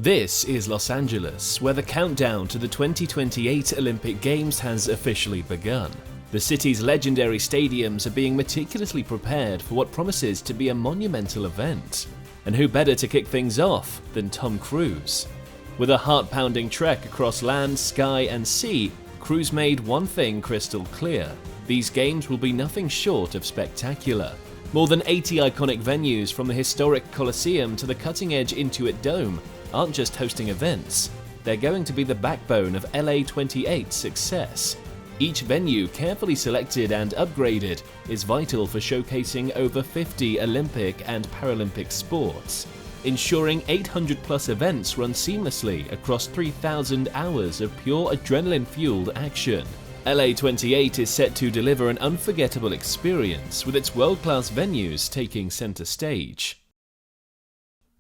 This is Los Angeles, where the countdown to the 2028 Olympic Games has officially begun. The city's legendary stadiums are being meticulously prepared for what promises to be a monumental event. And who better to kick things off than Tom Cruise? With a heart-pounding trek across land, sky and sea, Cruise made one thing crystal clear. These games will be nothing short of spectacular. More than 80 iconic venues, from the historic Coliseum to the cutting-edge Intuit Dome, aren't just hosting events, they're going to be the backbone of LA28's success. Each venue, carefully selected and upgraded, is vital for showcasing over 50 Olympic and Paralympic sports, ensuring 800+ events run seamlessly across 3,000 hours of pure adrenaline-fueled action. LA28 is set to deliver an unforgettable experience, with its world-class venues taking center stage.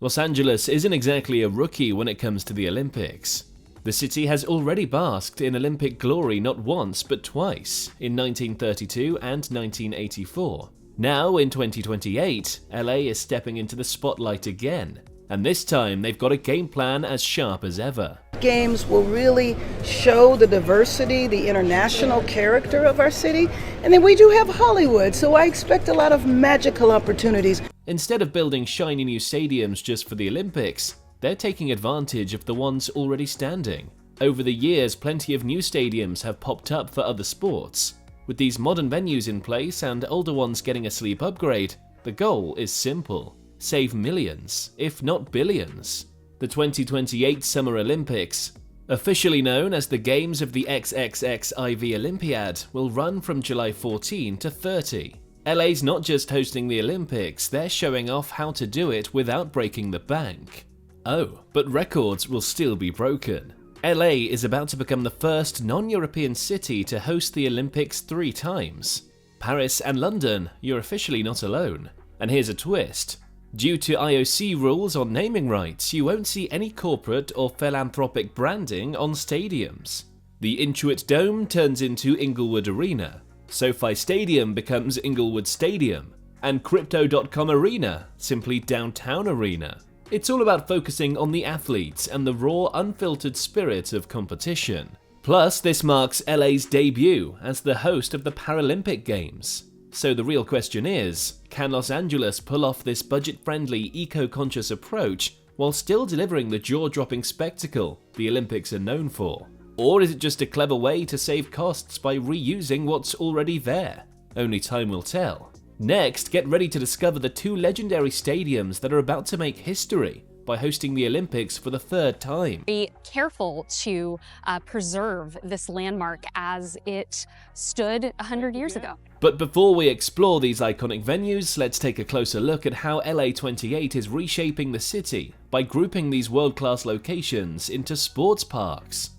Los Angeles isn't exactly a rookie when it comes to the Olympics. The city has already basked in Olympic glory not once but twice, in 1932 and 1984. Now, in 2028, LA is stepping into the spotlight again, and this time they've got a game plan as sharp as ever. Games will really show the diversity, the international character of our city, and then we do have Hollywood, so I expect a lot of magical opportunities. Instead of building shiny new stadiums just for the Olympics, they're taking advantage of the ones already standing. Over the years, plenty of new stadiums have popped up for other sports. With these modern venues in place and older ones getting a sleep upgrade, the goal is simple: save millions, if not billions. The 2028 Summer Olympics, officially known as the Games of the XXXIV Olympiad, will run from July 14 to 30. LA's not just hosting the Olympics, they're showing off how to do it without breaking the bank. Oh, but records will still be broken. LA is about to become the first non-European city to host the Olympics 3 times. Paris and London, you're officially not alone. And here's a twist. Due to IOC rules on naming rights, you won't see any corporate or philanthropic branding on stadiums. The Intuit Dome turns into Inglewood Arena, SoFi Stadium becomes Inglewood Stadium, and Crypto.com Arena simply Downtown Arena. It's all about focusing on the athletes and the raw, unfiltered spirit of competition. Plus, this marks LA's debut as the host of the Paralympic Games. So the real question is, can Los Angeles pull off this budget-friendly, eco-conscious approach while still delivering the jaw-dropping spectacle the Olympics are known for? Or is it just a clever way to save costs by reusing what's already there? Only time will tell. Next, get ready to discover the 2 legendary stadiums that are about to make history by hosting the Olympics for the 3rd time. Be careful to preserve this landmark as it stood 100 years ago. But before we explore these iconic venues, let's take a closer look at how LA28 is reshaping the city by grouping these world-class locations into sports parks.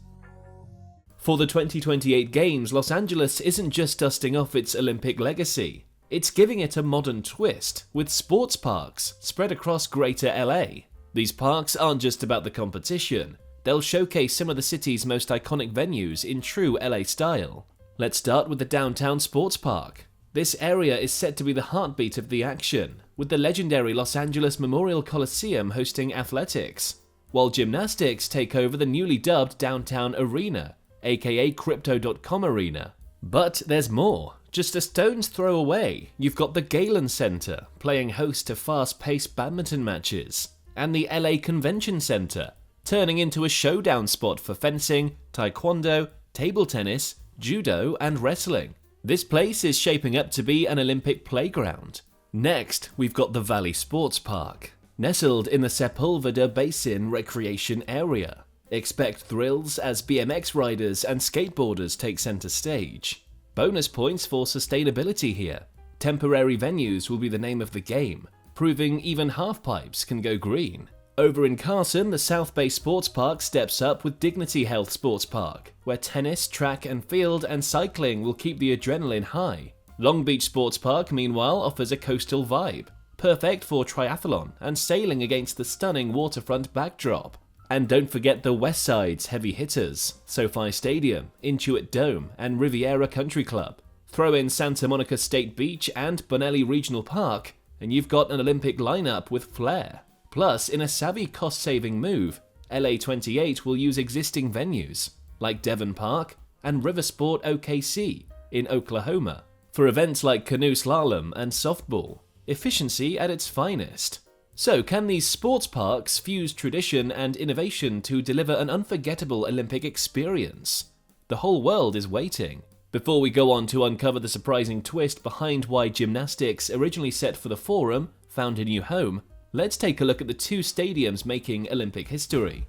For the 2028 Games, Los Angeles isn't just dusting off its Olympic legacy, it's giving it a modern twist with sports parks spread across greater LA. These parks aren't just about the competition, they'll showcase some of the city's most iconic venues in true LA style. Let's start with the Downtown Sports Park. This area is set to be the heartbeat of the action, with the legendary Los Angeles Memorial Coliseum hosting athletics, while gymnastics take over the newly dubbed Downtown Arena, aka Crypto.com Arena. But there's more. Just a stone's throw away, you've got the Galen Center, playing host to fast-paced badminton matches, and the LA Convention Center, turning into a showdown spot for fencing, taekwondo, table tennis, judo, and wrestling. This place is shaping up to be an Olympic playground. Next, we've got the Valley Sports Park, nestled in the Sepulveda Basin Recreation Area. Expect thrills as BMX riders and skateboarders take center stage. Bonus points for sustainability here. Temporary venues will be the name of the game, proving even half-pipes can go green. Over in Carson, the South Bay Sports Park steps up with Dignity Health Sports Park, where tennis, track and field, and cycling will keep the adrenaline high. Long Beach Sports Park, meanwhile, offers a coastal vibe, perfect for triathlon and sailing against the stunning waterfront backdrop. And don't forget the West Side's heavy hitters, SoFi Stadium, Intuit Dome, and Riviera Country Club. Throw in Santa Monica State Beach and Bonelli Regional Park, and you've got an Olympic lineup with flair. Plus, in a savvy cost-saving move, LA28 will use existing venues, like Devon Park and Riversport OKC in Oklahoma, for events like canoe slalom and softball. Efficiency at its finest. So, can these sports parks fuse tradition and innovation to deliver an unforgettable Olympic experience? The whole world is waiting. Before we go on to uncover the surprising twist behind why gymnastics, originally set for the Forum, found a new home, let's take a look at the two stadiums making Olympic history.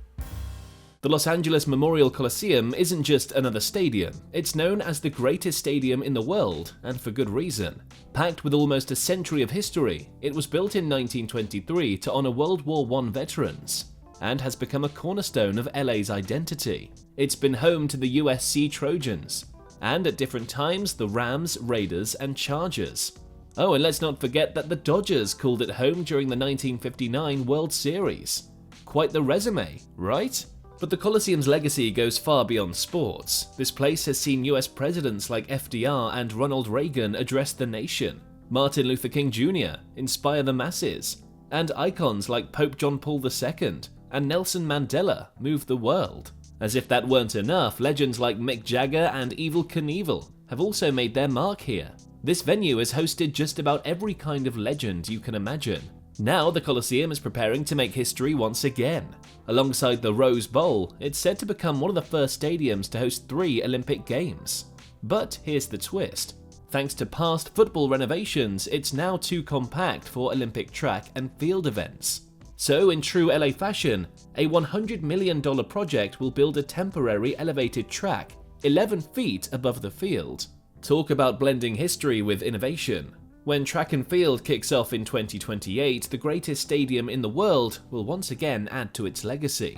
The Los Angeles Memorial Coliseum isn't just another stadium, it's known as the greatest stadium in the world, and for good reason. Packed with almost a century of history, it was built in 1923 to honor World War I veterans, and has become a cornerstone of LA's identity. It's been home to the USC Trojans, and at different times the Rams, Raiders, and Chargers. Oh, and let's not forget that the Dodgers called it home during the 1959 World Series. Quite the resume, right? But the Coliseum's legacy goes far beyond sports. This place has seen US presidents like FDR and Ronald Reagan address the nation, Martin Luther King Jr. inspire the masses, and icons like Pope John Paul II and Nelson Mandela move the world. As if that weren't enough, legends like Mick Jagger and Evel Knievel have also made their mark here. This venue has hosted just about every kind of legend you can imagine. Now the Coliseum is preparing to make history once again. Alongside the Rose Bowl, it's said to become one of the first stadiums to host 3 Olympic Games. But here's the twist. Thanks to past football renovations, it's now too compact for Olympic track and field events. So in true LA fashion, a $100 million project will build a temporary elevated track 11 feet above the field. Talk about blending history with innovation. When track and field kicks off in 2028, the greatest stadium in the world will once again add to its legacy.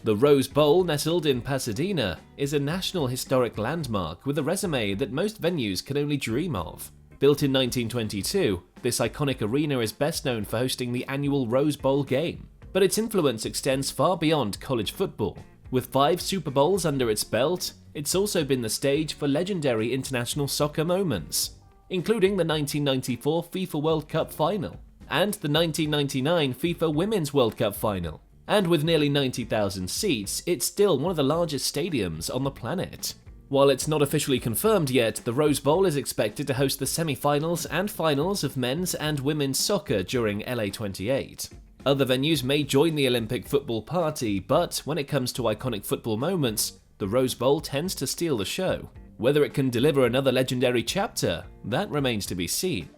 The Rose Bowl, nestled in Pasadena, is a national historic landmark with a resume that most venues can only dream of. Built in 1922, this iconic arena is best known for hosting the annual Rose Bowl game, but its influence extends far beyond college football. With 5 Super Bowls under its belt, it's also been the stage for legendary international soccer moments, including the 1994 FIFA World Cup final and the 1999 FIFA Women's World Cup final. And with nearly 90,000 seats, it's still one of the largest stadiums on the planet. While it's not officially confirmed yet, the Rose Bowl is expected to host the semi-finals and finals of men's and women's soccer during LA28. Other venues may join the Olympic football party, but when it comes to iconic football moments, the Rose Bowl tends to steal the show. Whether it can deliver another legendary chapter, that remains to be seen.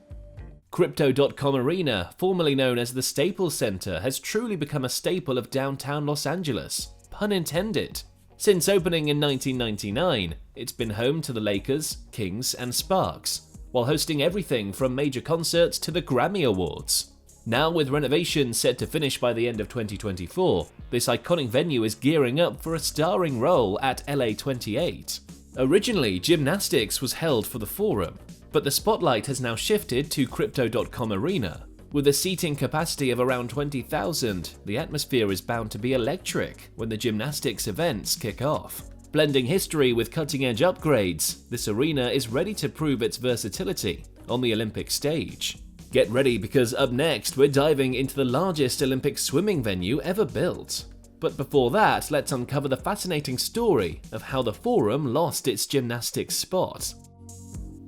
Crypto.com Arena, formerly known as the Staples Center, has truly become a staple of downtown Los Angeles, pun intended. Since opening in 1999, it's been home to the Lakers, Kings, and Sparks, while hosting everything from major concerts to the Grammy Awards. Now with renovations set to finish by the end of 2024, this iconic venue is gearing up for a starring role at LA28. Originally, gymnastics was held for the Forum, but the spotlight has now shifted to Crypto.com Arena. With a seating capacity of around 20,000, the atmosphere is bound to be electric when the gymnastics events kick off. Blending history with cutting-edge upgrades, this arena is ready to prove its versatility on the Olympic stage. Get ready, because up next we're diving into the largest Olympic swimming venue ever built. But before that, let's uncover the fascinating story of how the Forum lost its gymnastics spot.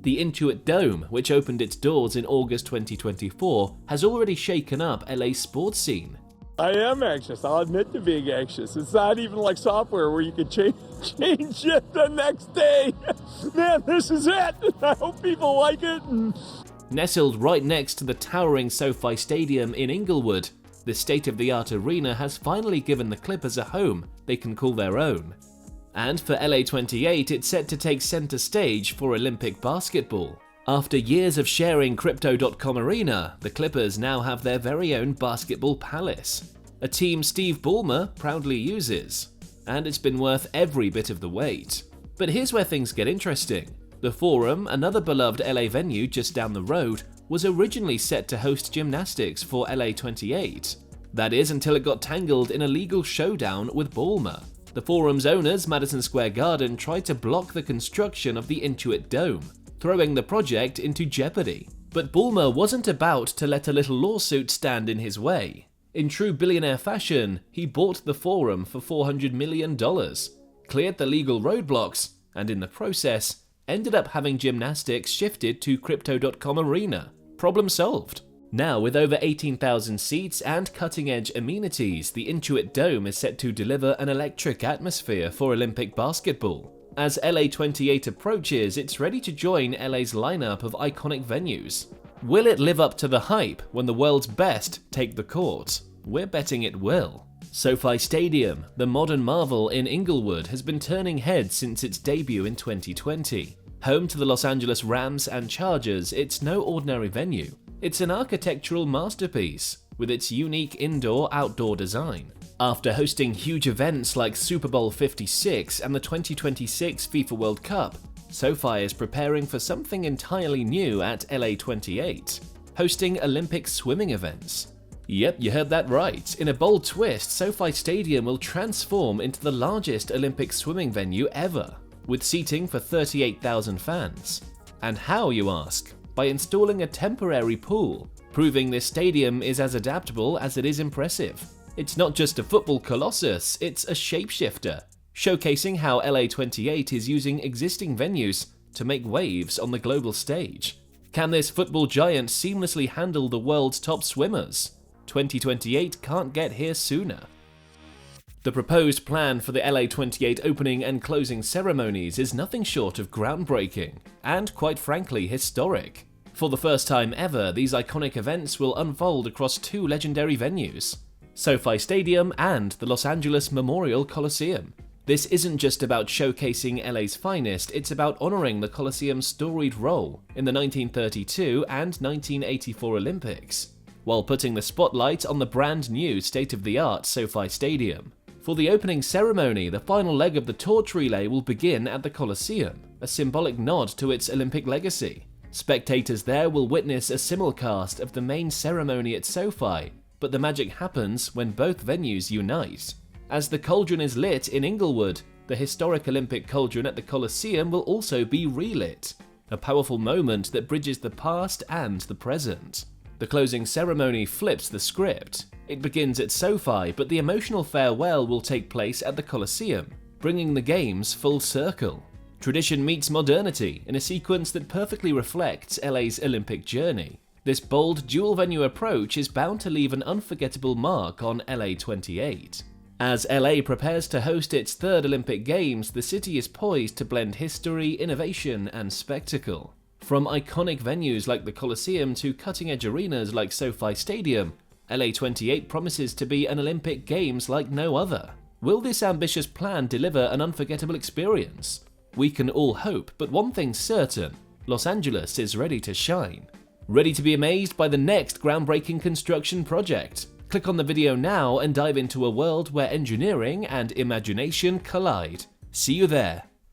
The Intuit Dome, which opened its doors in August 2024, has already shaken up LA's sports scene. I am anxious. I'll admit to being anxious. It's not even like software where you can change it the next day. Man, this is it. I hope people like it. Nestled right next to the towering SoFi Stadium in Inglewood, this state-of-the-art arena has finally given the Clippers a home they can call their own. And for LA28, it's set to take center stage for Olympic basketball. After years of sharing Crypto.com Arena, the Clippers now have their very own basketball palace, a team Steve Ballmer proudly uses, and it's been worth every bit of the wait. But here's where things get interesting. The Forum, another beloved LA venue just down the road, was originally set to host gymnastics for LA28. That is, until it got tangled in a legal showdown with Ballmer. The Forum's owners, Madison Square Garden, tried to block the construction of the Intuit Dome, throwing the project into jeopardy. But Ballmer wasn't about to let a little lawsuit stand in his way. In true billionaire fashion, he bought the Forum for $400 million, cleared the legal roadblocks, and in the process, ended up having gymnastics shifted to Crypto.com Arena. Problem solved. Now, with over 18,000 seats and cutting-edge amenities, the Intuit Dome is set to deliver an electric atmosphere for Olympic basketball. As LA28 approaches, it's ready to join LA's lineup of iconic venues. Will it live up to the hype when the world's best take the court? We're betting it will. SoFi Stadium, the modern marvel in Inglewood, has been turning heads since its debut in 2020. Home to the Los Angeles Rams and Chargers, it's no ordinary venue. It's an architectural masterpiece, with its unique indoor-outdoor design. After hosting huge events like Super Bowl 56 and the 2026 FIFA World Cup, SoFi is preparing for something entirely new at LA28, hosting Olympic swimming events. Yep, you heard that right. In a bold twist, SoFi Stadium will transform into the largest Olympic swimming venue ever, with seating for 38,000 fans. And how, you ask? By installing a temporary pool, proving this stadium is as adaptable as it is impressive. It's not just a football colossus, it's a shapeshifter, showcasing how LA28 is using existing venues to make waves on the global stage. Can this football giant seamlessly handle the world's top swimmers? 2028 can't get here sooner. The proposed plan for the LA28 opening and closing ceremonies is nothing short of groundbreaking, and quite frankly historic. For the first time ever, these iconic events will unfold across two legendary venues, SoFi Stadium and the Los Angeles Memorial Coliseum. This isn't just about showcasing LA's finest, it's about honoring the Coliseum's storied role in the 1932 and 1984 Olympics, while putting the spotlight on the brand new state-of-the-art SoFi Stadium. For the opening ceremony, the final leg of the torch relay will begin at the Coliseum, a symbolic nod to its Olympic legacy. Spectators there will witness a simulcast of the main ceremony at SoFi, but the magic happens when both venues unite. As the cauldron is lit in Inglewood, the historic Olympic cauldron at the Coliseum will also be relit, a powerful moment that bridges the past and the present. The closing ceremony flips the script. It begins at SoFi, but the emotional farewell will take place at the Coliseum, bringing the games full circle. Tradition meets modernity in a sequence that perfectly reflects LA's Olympic journey. This bold dual-venue approach is bound to leave an unforgettable mark on LA28. As LA prepares to host its third Olympic Games, the city is poised to blend history, innovation, and spectacle. From iconic venues like the Coliseum to cutting-edge arenas like SoFi Stadium, LA28 promises to be an Olympic Games like no other. Will this ambitious plan deliver an unforgettable experience? We can all hope, but one thing's certain: Los Angeles is ready to shine. Ready to be amazed by the next groundbreaking construction project? Click on the video now and dive into a world where engineering and imagination collide. See you there.